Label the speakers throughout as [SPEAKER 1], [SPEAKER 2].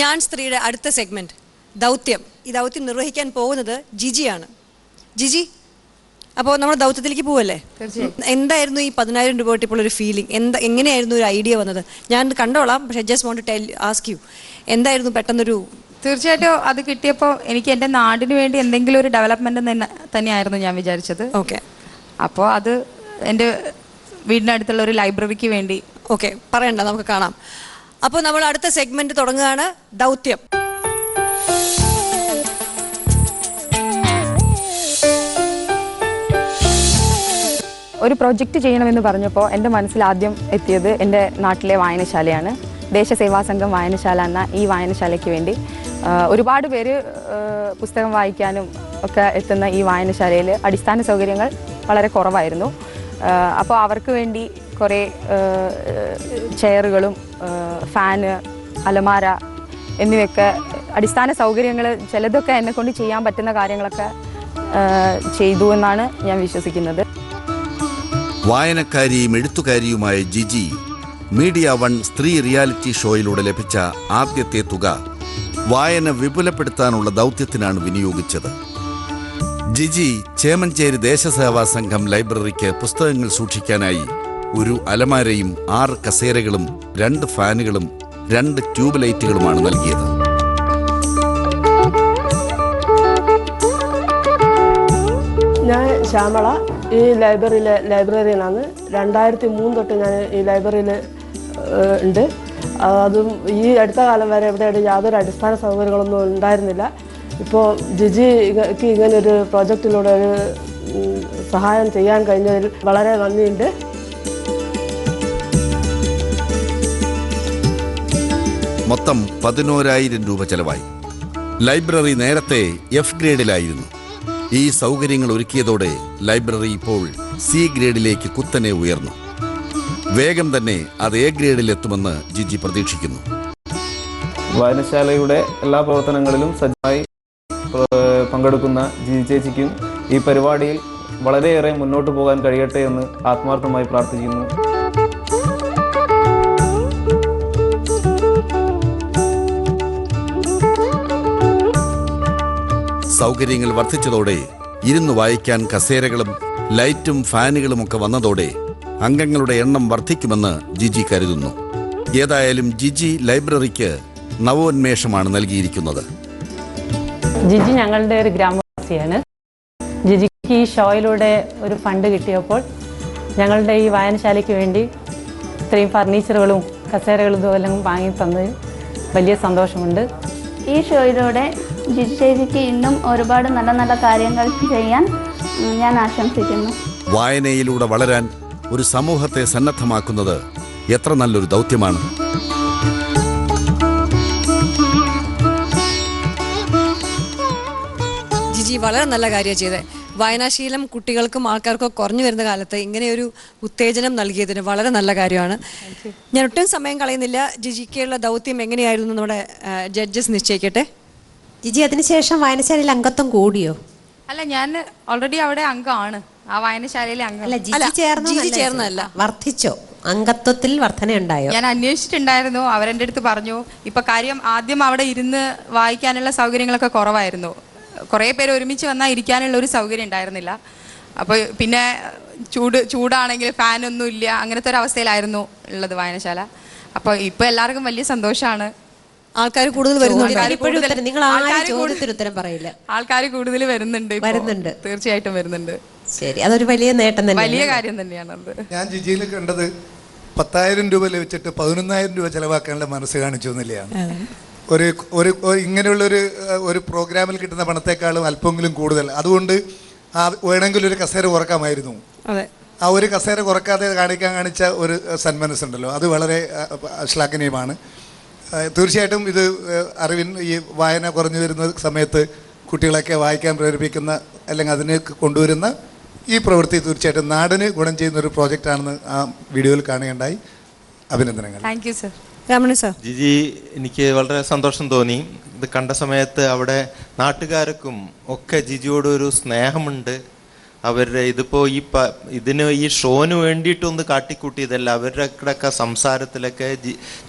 [SPEAKER 1] ഞാൻ സ്ത്രീയുടെ അടുത്ത സെഗ്മെന്റ് ദൗത്യം. ഈ ദൗത്യം നിർവഹിക്കാൻ പോകുന്നത് ജിജിയാണ്. ജിജി, അപ്പോൾ നമ്മൾ ദൗത്യത്തിലേക്ക് പോവല്ലേ? എന്തായിരുന്നു ഈ 10,000 രൂപ കിട്ടിയപ്പോൾ ഒരു ഫീലിംഗ്? എങ്ങനെയായിരുന്നു ഒരു ഐഡിയ വന്നത്? ഞാൻ കണ്ടോളാം, പക്ഷേ just want to ask you, എന്തായിരുന്നു പെട്ടെന്നൊരു?
[SPEAKER 2] തീർച്ചയായിട്ടും അത് കിട്ടിയപ്പോൾ എനിക്ക് എൻ്റെ നാടിന് വേണ്ടി എന്തെങ്കിലും ഒരു ഡെവലപ്മെന്റ് തന്നെയായിരുന്നു ഞാൻ വിചാരിച്ചത്.
[SPEAKER 1] ഓക്കെ,
[SPEAKER 2] അപ്പോൾ അത് എൻ്റെ വീടിനടുത്തുള്ള ഒരു ലൈബ്രറിക്ക് വേണ്ടി.
[SPEAKER 1] ഓക്കെ, പറയണ്ട, നമുക്ക് കാണാം. അപ്പോൾ നമ്മൾ അടുത്ത സെഗ്മെന്റ് തുടങ്ങുകയാണ്, ദൗത്യം.
[SPEAKER 2] ഒരു പ്രൊജക്റ്റ് ചെയ്യണമെന്ന് പറഞ്ഞപ്പോൾ എൻ്റെ മനസ്സിൽ ആദ്യം എത്തിയത് എൻ്റെ നാട്ടിലെ വായനശാലയാണ്. ദേശസേവാ സംഘം വായനശാല എന്ന ഈ വായനശാലയ്ക്ക് വേണ്ടി ഒരുപാട് പേര് പുസ്തകം വായിക്കാനും ഒക്കെ എത്തുന്ന ഈ വായനശാലയിൽ അടിസ്ഥാന സൗകര്യങ്ങൾ വളരെ കുറവായിരുന്നു. അപ്പോൾ അവർക്ക് വേണ്ടി കുറേ ചെയറുകളും ഫാന്, അലമാര എന്നിവയൊക്കെ അടിസ്ഥാന സൗകര്യങ്ങൾ ചിലതൊക്കെ എന്നെ കൊണ്ട് ചെയ്യാൻ പറ്റുന്ന കാര്യങ്ങളൊക്കെ ചെയ്തു എന്നാണ് ഞാൻ വിശ്വസിക്കുന്നത്.
[SPEAKER 3] വായനക്കാരിയും എഴുത്തുകാരിയുമായ ജിജി മീഡിയ 1 സ്ത്രീ റിയാലിറ്റി ഷോയിലൂടെ ലഭിച്ച ആദ്യത്തെ തുക വായന വിപുലപ്പെടുത്താനുള്ള ദൗത്യത്തിനാണ് വിനിയോഗിച്ചത്. ജിജി ചേമഞ്ചേരി ദേശസേവാ സംഘം ലൈബ്രറിക്ക് പുസ്തകങ്ങൾ സൂക്ഷിക്കാനായി ഒരു അലമാരയും 6 കസേരകളും 2 ഫാനുകളും 2 ട്യൂബ് ലൈറ്റുകളുമാണ് നൽകിയത്.
[SPEAKER 4] ഞാൻ ശ്യാമള, ഈ ലൈബ്രറിയിലെ ലൈബ്രറിയനാണ്. 2003 തൊട്ട് ഞാൻ ഈ ലൈബ്രറിയിൽ ഉണ്ട്. അതും ഈ അടുത്ത കാലം വരെ ഇവിടെ യാതൊരു അടിസ്ഥാന സൗകര്യങ്ങളൊന്നും ഉണ്ടായിരുന്നില്ല. ഇപ്പോൾ ജിജിക്ക് ഇങ്ങനൊരു പ്രോജക്റ്റിലൂടെ ഒരു സഹായം ചെയ്യാൻ കഴിഞ്ഞതിൽ വളരെ നന്ദിയുണ്ട്.
[SPEAKER 3] മൊത്തം 11,000 രൂപ ചെലവായി. ലൈബ്രറി നേരത്തെ F ഗ്രേഡിലായിരുന്നു. ഈ സൗകര്യങ്ങൾ ഒരുക്കിയതോടെ ലൈബ്രറി ഇപ്പോൾ C ഗ്രേഡിലേക്ക് കുത്തനെ ഉയർന്നു. വേഗം തന്നെ അത് A ഗ്രേഡിലെത്തുമെന്ന് ജിജി പ്രതീക്ഷിക്കുന്നു.
[SPEAKER 5] വായനശാലയുടെ എല്ലാ പ്രവർത്തനങ്ങളിലും സജീവമായി പങ്കെടുക്കുന്ന ജിജി ചേച്ചിക്കും ഈ പരിപാടിയിൽ വളരെയേറെ മുന്നോട്ട് പോകാൻ കഴിയട്ടെ എന്ന് ആത്മാർത്ഥമായി പ്രാർത്ഥിക്കുന്നു.
[SPEAKER 3] സൗകര്യങ്ങൾ വർദ്ധിച്ചതോടെ ഇരുന്ന് വായിക്കാൻ കസേരകളും ലൈറ്റും ഫാനുകളുമൊക്കെ വന്നതോടെ അംഗങ്ങളുടെ എണ്ണം വർദ്ധിക്കുമെന്ന് ജിജി കരുതുന്നു. ഏതായാലും ജിജി ലൈബ്രറിക്ക് നവോന്മേഷമാണ് നൽകിയിരിക്കുന്നത്.
[SPEAKER 6] ജിജി ഞങ്ങളുടെ ഒരു ഗ്രാമവാസിയാണ്. ജിജിക്ക് ഈ ഷോയിലൂടെ ഒരു ഫണ്ട് കിട്ടിയപ്പോൾ ഞങ്ങളുടെ ഈ വായനശാലയ്ക്ക് വേണ്ടി ഇത്രയും ഫർണിച്ചറുകളും കസേരകളും ഇതുമെല്ലാം വാങ്ങി തന്നതിൽ വലിയ സന്തോഷമുണ്ട്.
[SPEAKER 7] ഈ ഷോയിലൂടെ ജിജി ചേച്ചിക്ക് ഇന്നും ഒരുപാട് നല്ല നല്ല കാര്യങ്ങൾ ചെയ്യാൻ ഞാൻ ആശംസിക്കുന്നു.
[SPEAKER 3] വായനയിലൂടെ വളരാൻ ഒരു സമൂഹത്തെ സന്നദ്ധമാക്കുന്നത് എത്ര നല്ലൊരു ദൗത്യമാണ്.
[SPEAKER 1] ജിജി വളരെ നല്ല കാര്യം ചെയ്തത്. വായനാശീലം കുട്ടികൾക്കും ആൾക്കാർക്കും കുറഞ്ഞു വരുന്ന കാലത്ത് ഇങ്ങനെയൊരു ഉത്തേജനം നൽകിയതിന് വളരെ നല്ല കാര്യമാണ്. ഞാൻ ഒട്ടും സമയം കളയുന്നില്ല. ജിജിക്കുള്ള ദൗത്യം എങ്ങനെയായിരുന്നു നമ്മുടെ ജഡ്ജസ് നിശ്ചയിക്കട്ടെ.
[SPEAKER 8] ജിജി, അതിനുശേഷം വായനശാലയിൽ അംഗത്വം കൂടിയോ?
[SPEAKER 2] അല്ല, ഞാൻ ഓൾറെഡി അവിടെ അംഗമാണ്, ആ വായനശാലയിലെ അംഗം.
[SPEAKER 1] ജിജി ചേർന്നല്ല,
[SPEAKER 8] വർദ്ധിച്ചോ? അംഗത്വത്തിൽ വർധനയുണ്ടായോ?
[SPEAKER 2] ഞാൻ അന്വേഷിച്ചിട്ടുണ്ടായിരുന്നു. അവരെൻ്റെ അടുത്ത് പറഞ്ഞു, ഇപ്പൊ കാര്യം ആദ്യം അവിടെ ഇരുന്ന് വായിക്കാനുള്ള സൗകര്യങ്ങളൊക്കെ കുറവായിരുന്നു. കുറേ പേര് ഒരുമിച്ച് വന്നാൽ ഇരിക്കാനുള്ള ഒരു സൗകര്യം ഉണ്ടായിരുന്നില്ല. അപ്പോൾ പിന്നെ ചൂടാണെങ്കിൽ ഫാനൊന്നും ഇല്ല, അങ്ങനത്തെ ഒരു അവസ്ഥയിലായിരുന്നു ഉള്ളത് വായനശാല. അപ്പോൾ ഇപ്പോൾ എല്ലാവർക്കും വലിയ സന്തോഷമാണ്.
[SPEAKER 1] ആൾക്കാർ കൂടുതൽ വരുന്നുണ്ട്.
[SPEAKER 2] ആൾക്കാർ കൂടുതൽ വരുന്നുണ്ട്. തീർച്ചയായിട്ടും വരുന്നുണ്ട്.
[SPEAKER 8] ശരി, അതൊരു വലിയ നേട്ടം തന്നെ,
[SPEAKER 2] വലിയ കാര്യം തന്നെയാണ്.
[SPEAKER 9] ഞാൻ ജിജിയിൽ കണ്ടത് 10,000 രൂപ ലഭിച്ചിട്ട് 11,000 രൂപ ചെലവാക്കാനുള്ള മനസ്സ് കാണിച്ചു എന്നില്ലയാണ്. ഒരു ഇങ്ങനെയുള്ളൊരു പ്രോഗ്രാമിൽ കിട്ടുന്ന പണത്തെക്കാളും അല്പമെങ്കിലും കൂടുതൽ. അതുകൊണ്ട് വേണമെങ്കിൽ ഒരു കസേര കുറക്കാമായിരുന്നു. ആ ഒരു കസേര കുറക്കാതെ കാണിച്ച ഒരു സന്മനസ്സുണ്ടല്ലോ, അത് വളരെ ശ്ലാഘനീയമാണ്. തീർച്ചയായിട്ടും ഇത് അറിവിൻ ഈ വായന കുറഞ്ഞു വരുന്ന സമയത്ത് കുട്ടികളൊക്കെ വായിക്കാൻ പ്രേരിപ്പിക്കുന്ന അല്ലെങ്കിൽ അതിനെ കൊണ്ടുവരുന്ന ഈ പ്രവൃത്തി തീർച്ചയായിട്ടും നാടിന് ഗുണം ചെയ്യുന്ന ഒരു പ്രോജക്റ്റാണെന്ന് ആ വീഡിയോയിൽ കാണുകയുണ്ടായി. അഭിനന്ദനങ്ങൾ.
[SPEAKER 2] Thank you sir.
[SPEAKER 10] ജിജി, എനിക്ക് വളരെ സന്തോഷം തോന്നി. ഇത് കണ്ട സമയത്ത് അവിടെ നാട്ടുകാർക്കും ഒക്കെ ജിജിയോട് ഒരു സ്നേഹമുണ്ട്. അവരുടെ ഇതിപ്പോൾ ഈ ഷോന് വേണ്ടിയിട്ടൊന്ന് കാട്ടിക്കൂട്ടിയതല്ല. അവരുടെയൊക്കെ സംസാരത്തിലൊക്കെ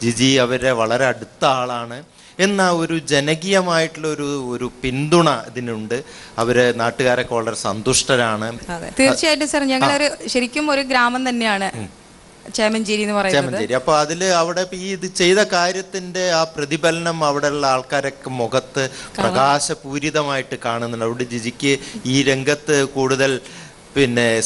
[SPEAKER 10] ജിജി അവരുടെ വളരെ അടുത്ത ആളാണ്. എന്ന ഒരു ജനകീയമായിട്ടുള്ള ഒരു പിന്തുണ ഇതിനുണ്ട്. അവര് നാട്ടുകാരൊക്കെ വളരെ സന്തുഷ്ടരാണ്.
[SPEAKER 2] തീർച്ചയായിട്ടും സർ, ഞങ്ങളൊരു ശരിക്കും ഒരു ഗ്രാമം തന്നെയാണ് ചേമഞ്ചേരി എന്ന് പറയുന്നത്.
[SPEAKER 10] ചേമഞ്ചേരി. അപ്പൊ അതില് അവിടെ ഈ ഇത് ചെയ്ത കാര്യത്തിന്റെ ആ പ്രതിഫലനം അവിടെയുള്ള ആൾക്കാരൊക്കെ മുഖത്ത് പ്രകാശപൂരിതമായിട്ട് കാണുന്നുണ്ട്. അവിടെ ജിജിക്ക് ഈ രംഗത്ത് കൂടുതൽ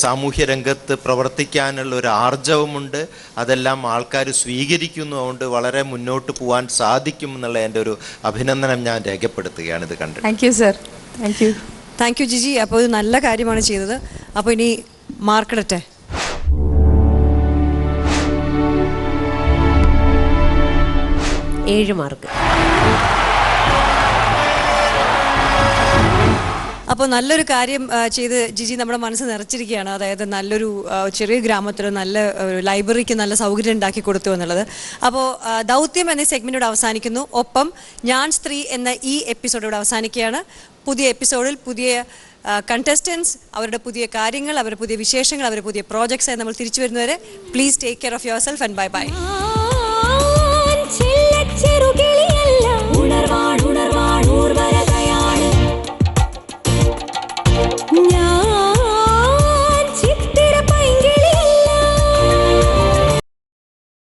[SPEAKER 10] സാമൂഹ്യ രംഗത്ത് പ്രവർത്തിക്കാനുള്ള ഒരു ആർജവമുണ്ട്. അതെല്ലാം ആൾക്കാർ സ്വീകരിക്കുന്നു. അതുകൊണ്ട് വളരെ മുന്നോട്ട് പോകാൻ സാധിക്കും എന്നുള്ള എൻ്റെ ഒരു അഭിനന്ദനം ഞാൻ രേഖപ്പെടുത്തുകയാണ് ഇത് കണ്ടിട്ട്.
[SPEAKER 2] Thank you sir.
[SPEAKER 1] Thank you Jiji. അപ്പോൾ ഇത് നല്ല കാര്യമാണ് ചെയ്തത്. അപ്പോൾ ഇനി മാർക്കിടട്ടെ.
[SPEAKER 8] മാർക്ക്.
[SPEAKER 1] അപ്പോൾ നല്ലൊരു കാര്യം ചെയ്ത് ജിജി നമ്മുടെ മനസ്സ് നിറച്ചിരിക്കുകയാണ്. അതായത് നല്ലൊരു ചെറിയ ഗ്രാമത്തിൽ നല്ല ലൈബ്രറിക്ക് നല്ല സൗകര്യം ഉണ്ടാക്കി കൊടുത്തു എന്നുള്ളത്. അപ്പോൾ ദൗത്യം എന്ന സെഗ്മെൻറ്റോട് അവസാനിക്കുന്നു. ഒപ്പം ഞാൻ സ്ത്രീ എന്ന ഈ എപ്പിസോഡോട് അവസാനിക്കുകയാണ്. പുതിയ എപ്പിസോഡിൽ പുതിയ കണ്ടസ്റ്റൻസ്, അവരുടെ പുതിയ കാര്യങ്ങൾ, അവരുടെ പുതിയ വിശേഷങ്ങൾ, അവരുടെ പുതിയ പ്രോജക്ട്സ് നമ്മൾ തിരിച്ചു വരുന്നവരെ please take care of your self and bye bye.